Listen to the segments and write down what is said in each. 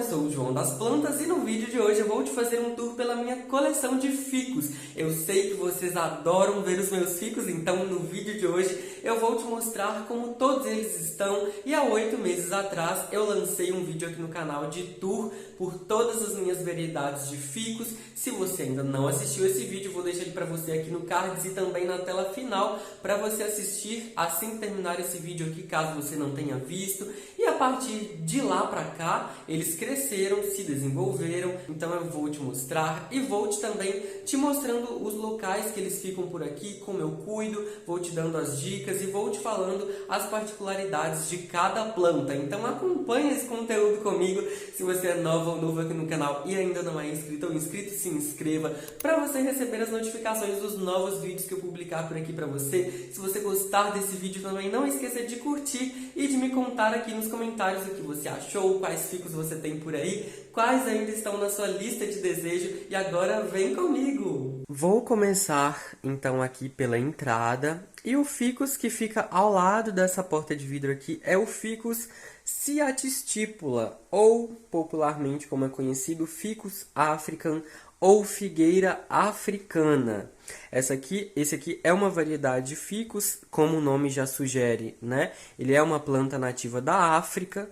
sou o João das Plantas e no vídeo de hoje eu vou te fazer um tour pela minha coleção de ficus. Eu sei que vocês adoram ver os meus ficus, então no vídeo de hoje eu vou te mostrar como todos eles estão. E há 8 meses atrás eu lancei um vídeo aqui no canal de tour por todas as minhas variedades de ficus. Se você ainda não assistiu esse vídeo, vou deixar ele para você aqui no cards e também na tela final para você assistir assim que terminar esse vídeo aqui, caso você não tenha visto. E a partir de lá para cá, eles cresceram, se desenvolveram, então eu vou te mostrar e vou também te mostrando os locais que eles ficam por aqui, como eu cuido, vou te dando as dicas e vou te falando as particularidades de cada planta. Então acompanhe esse conteúdo comigo. Se você é nova ou novo aqui no canal e ainda não é inscrito ou inscrito, se inscreva para você receber as notificações dos novos vídeos que eu publicar por aqui para você. Se você gostar desse vídeo também, não esqueça de curtir e de me contar aqui nos comentários o que você achou, quais ficus você tem por aí, quais ainda estão na sua lista de desejo. E agora vem comigo! Vou começar então aqui pela entrada. E o ficus que fica ao lado dessa porta de vidro aqui é o ficus Cyathistipula, ou popularmente como é conhecido, Ficus african ou figueira africana. Esse aqui é uma variedade de ficus, como o nome já sugere, né? Ele é uma planta nativa da África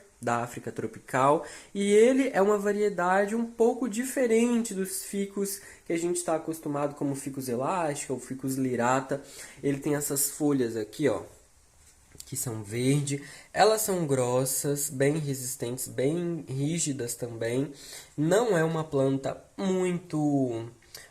tropical, e ele é uma variedade um pouco diferente dos ficus que a gente está acostumado, como o ficus elástica ou ficus lirata. Ele tem essas folhas aqui, ó, que são verde, elas são grossas, bem resistentes, bem rígidas também. Não é uma planta muito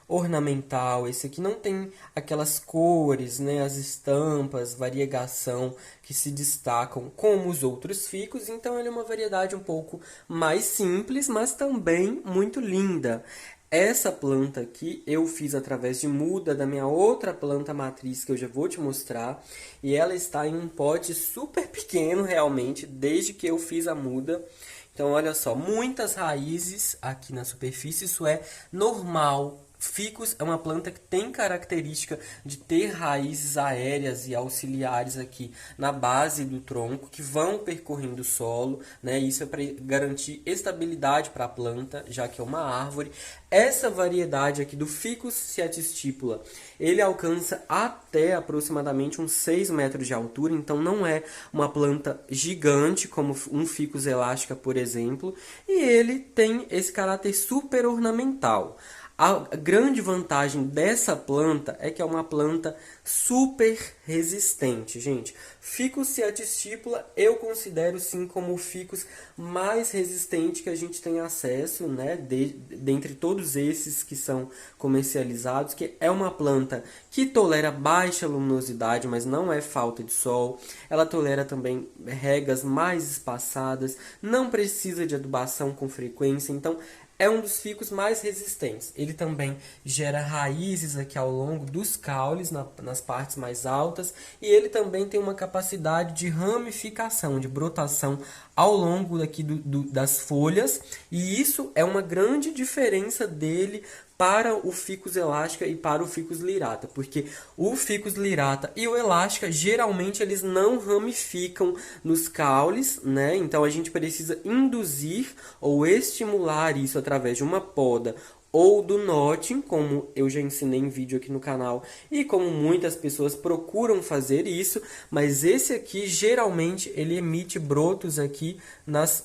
ornamental. Esse aqui não tem aquelas cores, né, as estampas, variegação que se destacam como os outros ficus. Então ele é uma variedade um pouco mais simples, mas também muito linda. Essa planta aqui eu fiz através de muda da minha outra planta matriz, que eu já vou te mostrar. E ela está em um pote super pequeno, realmente, desde que eu fiz a muda. Então, olha só, muitas raízes aqui na superfície, isso é normal. Ficus é uma planta que tem característica de ter raízes aéreas e auxiliares aqui na base do tronco, que vão percorrendo o solo, né? Isso é para garantir estabilidade para a planta, já que é uma árvore. Essa variedade aqui do Ficus Cyathistipula, ele alcança até aproximadamente uns 6 metros de altura, então não é uma planta gigante como um Ficus elástica, por exemplo, e ele tem esse caráter super ornamental. A grande vantagem dessa planta é que é uma planta super resistente, gente. Ficus Cyathistipula eu considero sim como o ficus mais resistente que a gente tem acesso, né, dentre todos esses que são comercializados, que é uma planta que tolera baixa luminosidade, mas não é falta de sol. Ela tolera também regas mais espaçadas, não precisa de adubação com frequência, então é um dos ficus mais resistentes. Ele também gera raízes aqui ao longo dos caules, nas partes mais altas. E ele também tem uma capacidade de ramificação, de brotação ao longo aqui das folhas. E isso é uma grande diferença dele para o Ficus elástica e para o Ficus lirata, porque o Ficus lirata e o elástica geralmente eles não ramificam nos caules, né? Então a gente precisa induzir ou estimular isso através de uma poda ou do notching, como eu já ensinei em vídeo aqui no canal, e como muitas pessoas procuram fazer isso, mas esse aqui, geralmente, ele emite brotos aqui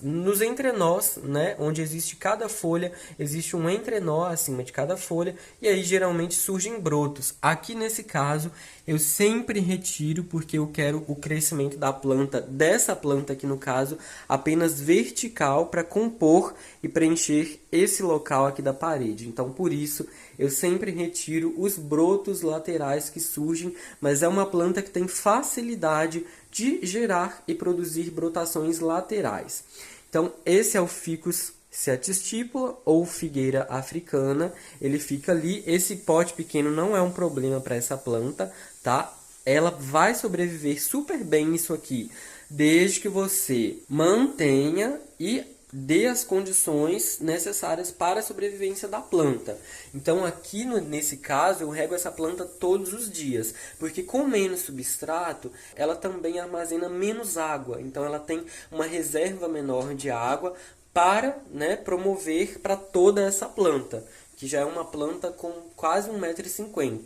nos entrenós, né? Onde existe cada folha, existe um entrenó acima de cada folha, e aí geralmente surgem brotos. Aqui nesse caso, eu sempre retiro, porque eu quero o crescimento da planta, dessa planta aqui no caso, apenas vertical, para compor e preencher esse local aqui da parede. Então, por isso, eu sempre retiro os brotos laterais que surgem, mas é uma planta que tem facilidade de gerar e produzir brotações laterais. Então, esse é o Ficus Cyathistipula ou figueira africana. Ele fica ali. Esse pote pequeno não é um problema para essa planta, tá? Ela vai sobreviver super bem isso aqui, desde que você mantenha e dê as condições necessárias para a sobrevivência da planta. Então aqui nesse caso eu rego essa planta todos os dias, porque com menos substrato ela também armazena menos água, então ela tem uma reserva menor de água para, né, promover para toda essa planta, que já é uma planta com quase 1,50 m.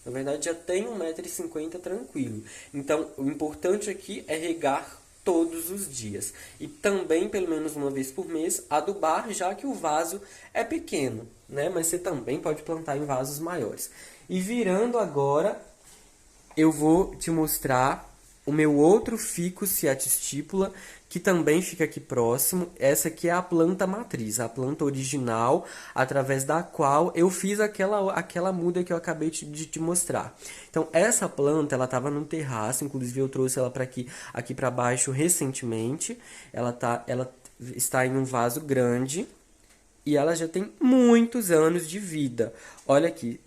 Na verdade, já tem 1,50 m tranquilo. Então, o importante aqui é regar todos os dias. E também, pelo menos uma vez por mês, adubar, já que o vaso é pequeno, né? Mas você também pode plantar em vasos maiores. E virando agora, eu vou te mostrar o meu outro Ficus Ciatistipula, que também fica aqui próximo. Essa aqui é a planta matriz, a planta original, através da qual eu fiz aquela muda que eu acabei de te mostrar. Então, essa planta, ela estava no terraço, inclusive eu trouxe ela para aqui para baixo recentemente. Ela está em um vaso grande e ela já tem muitos anos de vida. Olha aqui,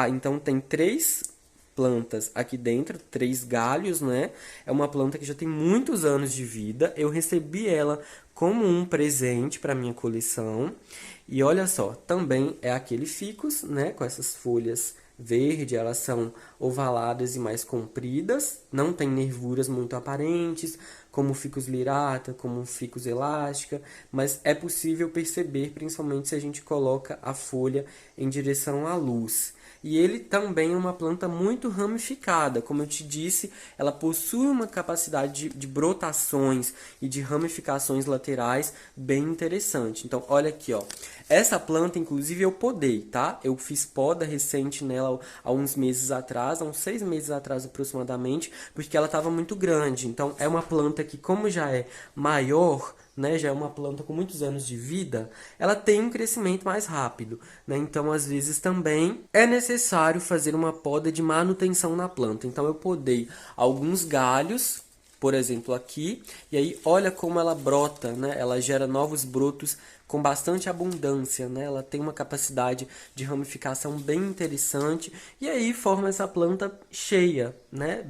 então tem 3 plantas aqui dentro, 3 galhos, né? É uma planta que já tem muitos anos de vida. Eu recebi ela como um presente para minha coleção. E olha só, também é aquele ficus, né? Com essas folhas verdes, elas são ovaladas e mais compridas. Não tem nervuras muito aparentes, como o ficus lirata, como o ficus elástica. Mas é possível perceber, principalmente se a gente coloca a folha em direção à luz. E ele também é uma planta muito ramificada. Como eu te disse, ela possui uma capacidade de brotações e de ramificações laterais bem interessante. Então, olha aqui, ó. Essa planta, inclusive, eu podei, tá? Eu fiz poda recente nela há uns meses atrás, há uns 6 meses atrás aproximadamente, porque ela estava muito grande. Então, é uma planta que, como já é maior, né, já é uma planta com muitos anos de vida, ela tem um crescimento mais rápido, né? Então, às vezes também é necessário fazer uma poda de manutenção na planta. Então, eu podei alguns galhos, por exemplo, aqui, e aí olha como ela brota, né? Ela gera novos brotos com bastante abundância, né? Ela tem uma capacidade de ramificação bem interessante e aí forma essa planta cheia, né?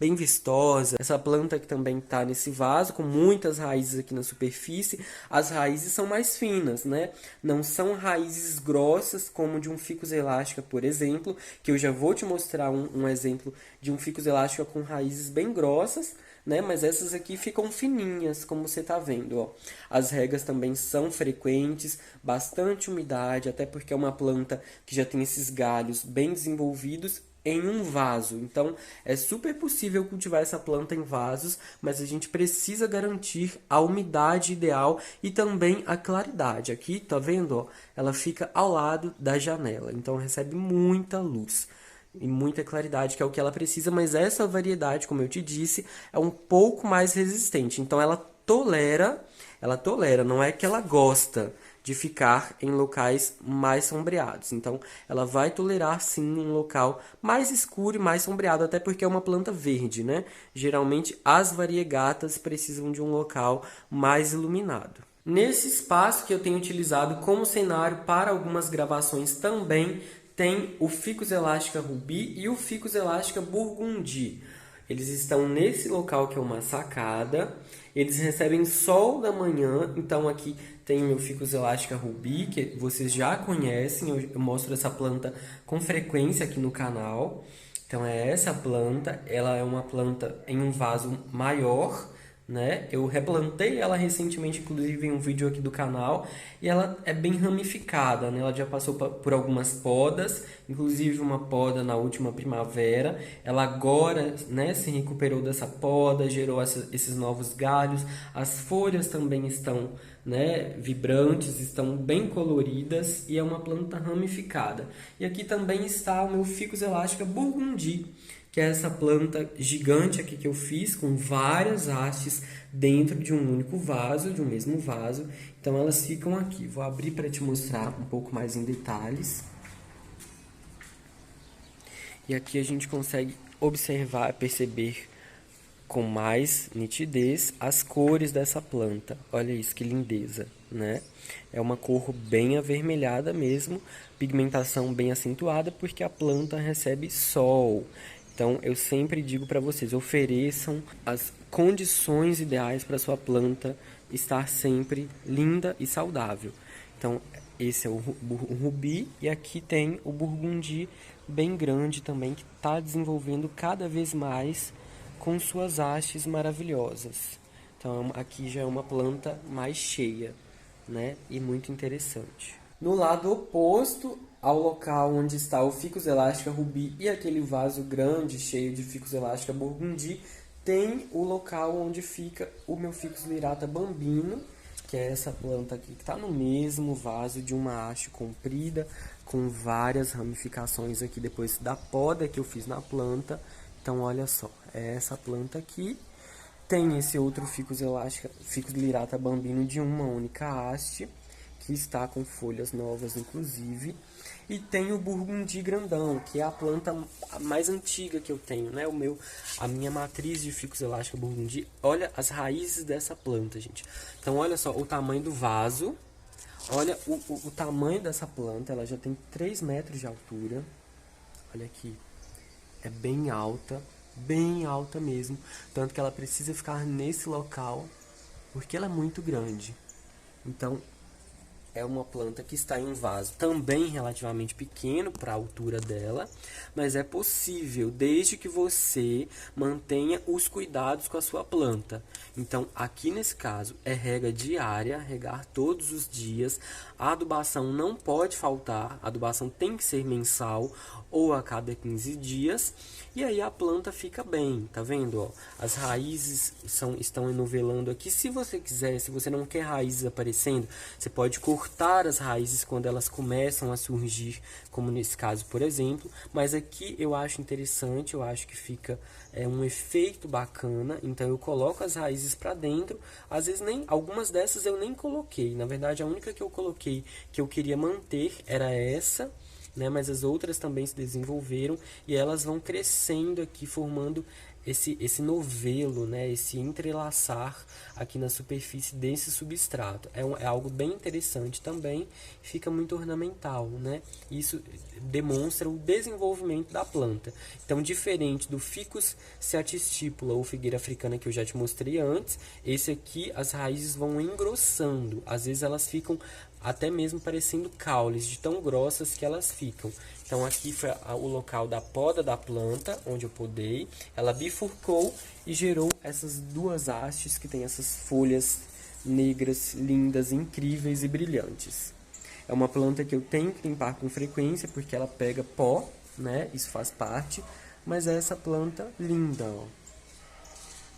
Bem vistosa. Essa planta que também está nesse vaso com muitas raízes aqui na superfície. As raízes são mais finas, né? Não são raízes grossas como de um ficus elástica, por exemplo, que eu já vou te mostrar um exemplo de um ficus elástica com raízes bem grossas, né? Mas essas aqui ficam fininhas, como você está vendo, ó. As regas também são frequentes, bastante umidade, até porque é uma planta que já tem esses galhos bem desenvolvidos em um vaso. Então, é super possível cultivar essa planta em vasos, mas a gente precisa garantir a umidade ideal e também a claridade. Aqui, tá vendo, ó? Ela fica ao lado da janela, então recebe muita luz e muita claridade, que é o que ela precisa, mas essa variedade, como eu te disse, é um pouco mais resistente. Então ela tolera, não é que ela gosta de ficar em locais mais sombreados. Então ela vai tolerar sim um local mais escuro e mais sombreado, até porque é uma planta verde, né? Geralmente as variegatas precisam de um local mais iluminado. Nesse espaço que eu tenho utilizado como cenário para algumas gravações também, tem o Ficus elástica rubi e o Ficus elástica burgundi. Eles estão nesse local que é uma sacada. Eles recebem sol da manhã. Então aqui tem o meu Ficus elástica rubi, que vocês já conhecem. Eu mostro essa planta com frequência aqui no canal. Então é essa planta. Ela é uma planta em um vaso maior, né? Eu replantei ela recentemente, inclusive em um vídeo aqui do canal, e ela é bem ramificada, né? Ela já passou por algumas podas, inclusive uma poda na última primavera. Ela agora, né, se recuperou dessa poda, gerou esses novos galhos. As folhas também estão, né, vibrantes, estão bem coloridas e é uma planta ramificada. E aqui também está o meu Ficus elástica burgundi, que é essa planta gigante aqui que eu fiz, com várias hastes dentro de um único vaso, de um mesmo vaso. Então elas ficam aqui. Vou abrir para te mostrar um pouco mais em detalhes. E aqui a gente consegue observar, perceber com mais nitidez as cores dessa planta. Olha isso, que lindeza, né? É uma cor bem avermelhada mesmo, pigmentação bem acentuada, porque a planta recebe sol. Então, eu sempre digo para vocês, ofereçam as condições ideais para sua planta estar sempre linda e saudável. Então, esse é o rubi e aqui tem o burgundi bem grande também, que está desenvolvendo cada vez mais com suas hastes maravilhosas. Então, aqui já é uma planta mais cheia. né? E muito interessante. No lado oposto ao local onde está o Ficus elástica rubi e aquele vaso grande cheio de Ficus elástica burgundi, tem o local onde fica o meu Ficus lirata bambino, que é essa planta aqui que está no mesmo vaso de uma haste comprida, com várias ramificações aqui depois da poda que eu fiz na planta. Então olha só, é essa planta aqui. Tem esse outro Ficus lirata bambino de uma única haste, que está com folhas novas inclusive. E tem o burgundi grandão, que é a planta mais antiga que eu tenho, né? A minha matriz de Ficus elástica burgundi. Olha as raízes dessa planta, gente. Então olha só o tamanho do vaso. Olha o tamanho dessa planta, ela já tem 3 metros de altura. Olha aqui, é bem alta mesmo. Tanto que ela precisa ficar nesse local, porque ela é muito grande. Então, é uma planta que está em um vaso também relativamente pequeno para a altura dela, mas é possível desde que você mantenha os cuidados com a sua planta. Então, aqui nesse caso, é rega diária, regar todos os dias, a adubação não pode faltar, a adubação tem que ser mensal ou a cada 15 dias, e aí a planta fica bem, tá vendo? Ó, as raízes estão enovelando aqui. Se você quiser, se você não quer raízes aparecendo, você pode cortar as raízes quando elas começam a surgir, como nesse caso, por exemplo. Mas aqui eu acho interessante, eu acho que fica um efeito bacana. Então eu coloco as raízes para dentro. Às vezes algumas dessas eu nem coloquei. Na verdade, a única que eu coloquei que eu queria manter era essa, né? Mas as outras também se desenvolveram e elas vão crescendo aqui, formando esse novelo, né? Esse entrelaçar aqui na superfície desse substrato. É algo bem interessante também, fica muito ornamental, né? Isso demonstra o desenvolvimento da planta. Então, diferente do Ficus seatistipula ou figueira africana que eu já te mostrei antes, esse aqui as raízes vão engrossando, às vezes elas ficam até mesmo parecendo caules, de tão grossas que elas ficam. Então aqui foi o local da poda da planta, onde eu podei. Ela bifurcou e gerou essas duas hastes que tem essas folhas negras, lindas, incríveis e brilhantes. É uma planta que eu tenho que limpar com frequência, porque ela pega pó, né? Isso faz parte. Mas é essa planta linda, ó,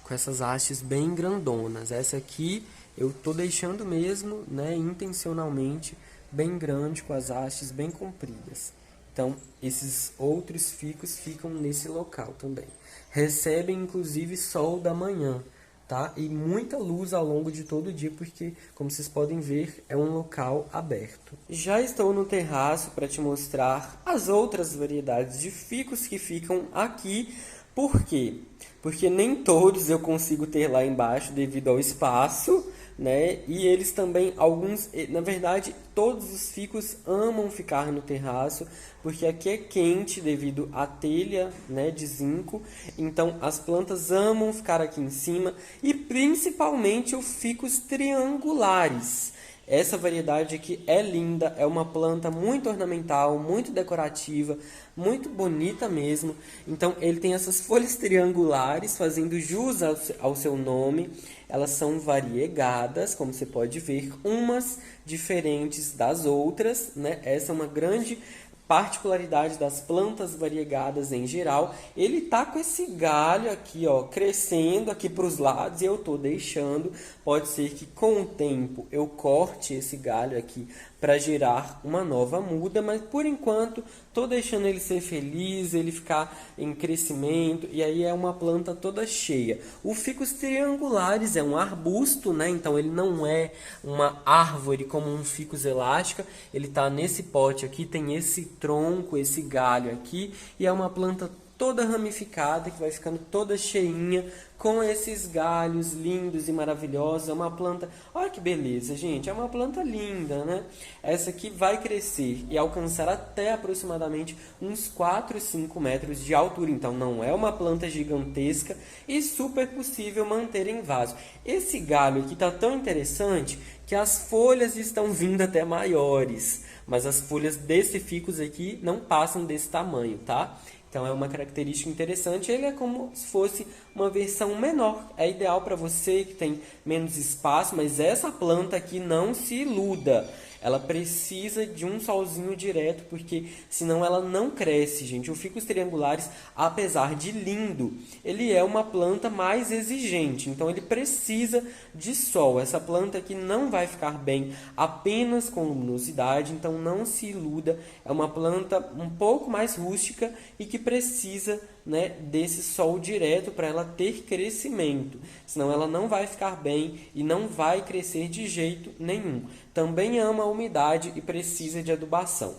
com essas hastes bem grandonas. Essa aqui eu tô deixando mesmo, né, intencionalmente, bem grande, com as hastes bem compridas. Então, esses outros ficus ficam nesse local também. Recebem, inclusive, sol da manhã, tá? E muita luz ao longo de todo o dia, porque, como vocês podem ver, é um local aberto. Já estou no terraço para te mostrar as outras variedades de ficus que ficam aqui. Por quê? Porque nem todos eu consigo ter lá embaixo devido ao espaço, né? E eles também, alguns, na verdade, todos os ficus amam ficar no terraço, porque aqui é quente devido à telha, né, de zinco. Então as plantas amam ficar aqui em cima, e principalmente os ficus triangulares. Essa variedade aqui é linda, é uma planta muito ornamental, muito decorativa, muito bonita mesmo. Então ele tem essas folhas triangulares, fazendo jus ao seu nome. Elas são variegadas, como você pode ver, umas diferentes das outras, né? Essa é uma grande particularidade das plantas variegadas em geral. Ele tá com esse galho aqui, ó, crescendo aqui para os lados, e eu tô deixando. Pode ser que com o tempo eu corte esse galho aqui para gerar uma nova muda, mas por enquanto tô deixando ele ser feliz, ele ficar em crescimento, e aí é uma planta toda cheia. O Ficus triangulares é um arbusto, né? Então ele não é uma árvore como um Ficus elástica. Ele tá nesse pote aqui, tem esse tronco, esse galho aqui, e é uma planta toda ramificada, que vai ficando toda cheinha, com esses galhos lindos e maravilhosos. É uma planta, olha que beleza, gente, é uma planta linda, né? Essa aqui vai crescer e alcançar até aproximadamente uns 4, 5 metros de altura. Então não é uma planta gigantesca e super possível manter em vaso. Esse galho aqui tá tão interessante que as folhas estão vindo até maiores, mas as folhas desse ficus aqui não passam desse tamanho, tá? Então Então é uma característica interessante, ele é como se fosse uma versão menor. É ideal para você que tem menos espaço, mas essa planta aqui não se iluda. Ela precisa de um solzinho direto, porque senão ela não cresce, gente. O ficus triangulares, apesar de lindo, ele é uma planta mais exigente. Então, ele precisa de sol. Essa planta aqui não vai ficar bem apenas com luminosidade, então não se iluda. É uma planta um pouco mais rústica e que precisa, né, desse sol direto para ela ter crescimento. Senão ela não vai ficar bem e não vai crescer de jeito nenhum. Também ama a umidade e precisa de adubação.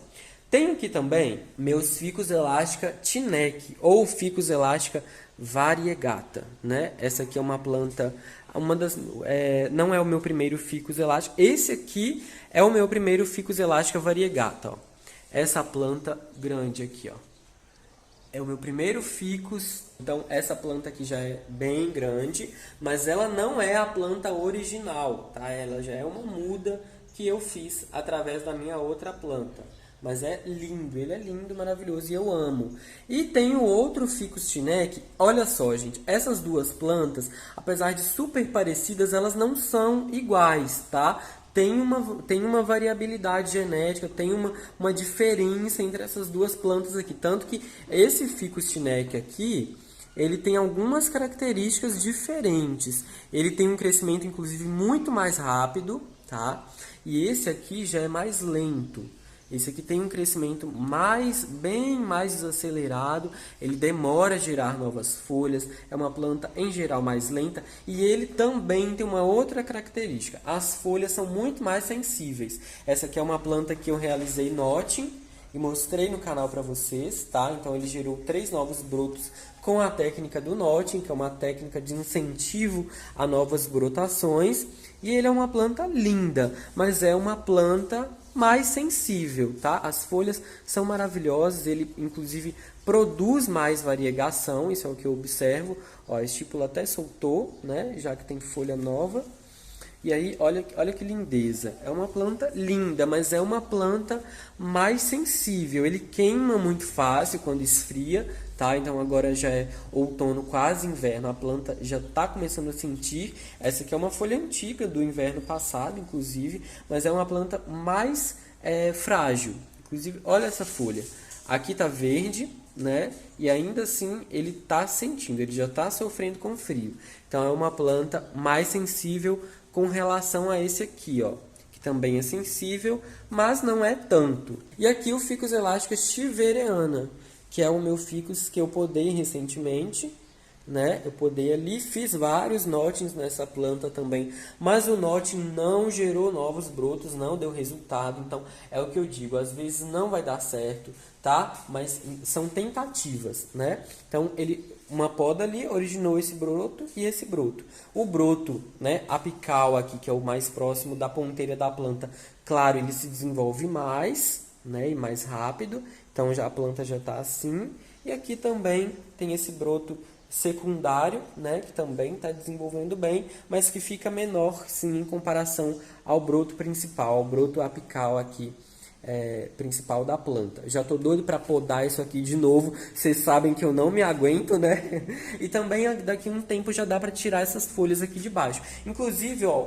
Tenho aqui também meus Ficus elástica Tineke ou Ficus elástica variegata, né? Essa aqui é uma planta, não é o meu primeiro Ficus elástica. Esse aqui é o meu primeiro Ficus elástica variegata, ó. Essa planta grande aqui, ó. É o meu primeiro ficus, então essa planta aqui já é bem grande, mas ela não é a planta original, tá? Ela já é uma muda que eu fiz através da minha outra planta. Mas é lindo, ele é lindo, maravilhoso e eu amo. E tem o outro Ficus Tineke, olha só, gente, essas duas plantas, apesar de super parecidas, elas não são iguais, tá? Tem uma variabilidade genética, tem uma diferença entre essas duas plantas aqui. Tanto que esse Ficus Tineke aqui, ele tem algumas características diferentes. Ele tem um crescimento, inclusive, muito mais rápido, tá? E esse aqui já é mais lento. Esse aqui tem um crescimento bem mais desacelerado, ele demora a gerar novas folhas, é uma planta em geral mais lenta e ele também tem uma outra característica, as folhas são muito mais sensíveis. Essa aqui é uma planta que eu realizei notching e mostrei no canal para vocês, tá? Então ele gerou 3 novos brotos com a técnica do notching, que é uma técnica de incentivo a novas brotações, e ele é uma planta linda, mas é uma planta mais sensível, tá? As folhas são maravilhosas, ele inclusive produz mais variegação, isso é o que eu observo. Ó, a estípula até soltou, né? Já que tem folha nova. E aí, olha que lindeza. É uma planta linda, mas é uma planta mais sensível. Ele queima muito fácil quando esfria, tá? Então agora já é outono, quase inverno. A planta já está começando a sentir. Essa aqui é uma folha antiga do inverno passado, inclusive, mas é uma planta mais frágil. Inclusive, olha essa folha. Aqui está verde, né? E ainda assim ele está sentindo, ele já está sofrendo com frio. Então é uma planta mais sensível com relação a esse aqui, ó, que também é sensível, mas não é tanto. E aqui o Ficus elástica chiveriana, que é o meu ficus que eu podei recentemente, né? Eu podei ali, fiz vários notings nessa planta também, mas o notting não gerou novos brotos, não deu resultado. Então é o que eu digo, às vezes não vai dar certo, tá? Mas são tentativas, né? Então uma poda ali originou esse broto e esse broto. O broto, né, apical aqui, que é o mais próximo da ponteira da planta, claro, ele se desenvolve mais, né, e mais rápido. Então a planta já está assim. E aqui também tem esse broto secundário, né, que também está desenvolvendo bem, mas que fica menor, sim, em comparação ao broto principal, ao broto apical aqui. Principal da planta. Já tô doido para podar isso aqui de novo. Vocês sabem que eu não me aguento, né? E também daqui a um tempo já dá para tirar essas folhas aqui de baixo. Inclusive, ó,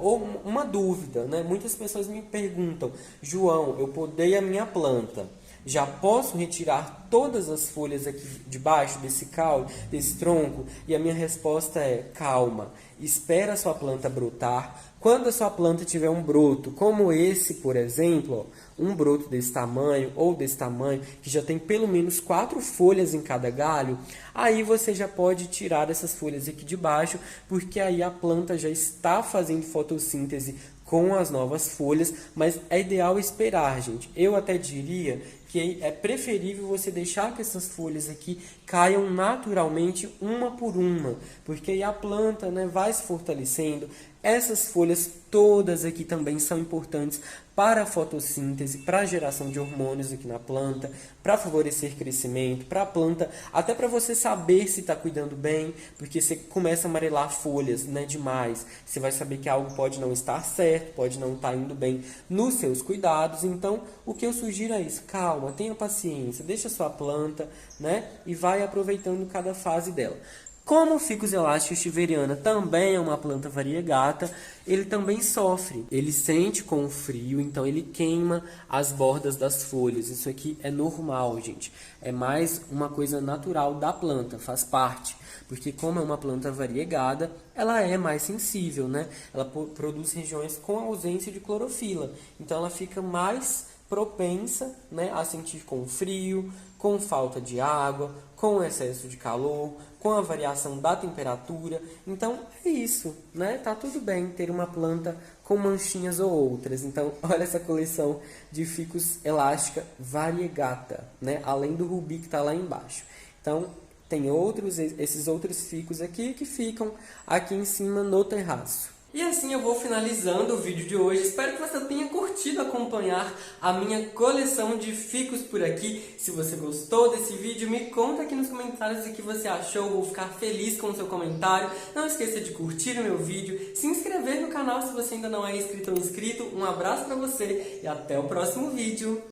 uma dúvida, né? Muitas pessoas me perguntam: João, eu podei a minha planta, já posso retirar todas as folhas aqui de baixo desse caule, desse tronco? E a minha resposta é: calma, espera a sua planta brotar. Quando a sua planta tiver um broto, como esse, por exemplo, ó, um broto desse tamanho ou desse tamanho, que já tem pelo menos 4 folhas em cada galho, aí você já pode tirar essas folhas aqui de baixo, porque aí a planta já está fazendo fotossíntese com as novas folhas, mas é ideal esperar, gente. Eu até diria que é preferível você deixar que essas folhas aqui caiam naturalmente uma por uma, porque aí a planta, né, vai se fortalecendo, Essas folhas todas aqui também são importantes para a fotossíntese, para a geração de hormônios aqui na planta, para favorecer crescimento, para a planta, até para você saber se está cuidando bem, porque você começa a amarelar folhas, né, demais, você vai saber que algo pode não estar certo, pode não estar indo bem nos seus cuidados. Então, o que eu sugiro é isso: calma, tenha paciência, deixa a sua planta, né, e vai aproveitando cada fase dela. Como o Ficus elasticus stiveriana também é uma planta variegata, ele também sofre. Ele sente com o frio, então ele queima as bordas das folhas. Isso aqui é normal, gente. É mais uma coisa natural da planta, faz parte. Porque como é uma planta variegada, ela é mais sensível, né? Ela produz regiões com ausência de clorofila. Então ela fica mais propensa, né, a sentir com frio, com falta de água, com excesso de calor, com a variação da temperatura. Então é isso, né? Tá tudo bem ter uma planta com manchinhas ou outras. Então olha essa coleção de Ficus elástica variegata, né? Além do rubi que está lá embaixo. Então tem esses outros ficus aqui que ficam aqui em cima no terraço. E assim eu vou finalizando o vídeo de hoje. Espero que você tenha curtido acompanhar a minha coleção de ficus por aqui. Se você gostou desse vídeo, me conta aqui nos comentários o que você achou. Vou ficar feliz com o seu comentário. Não esqueça de curtir o meu vídeo, se inscrever no canal se você ainda não é inscrito ou inscrito. Um abraço pra você e até o próximo vídeo.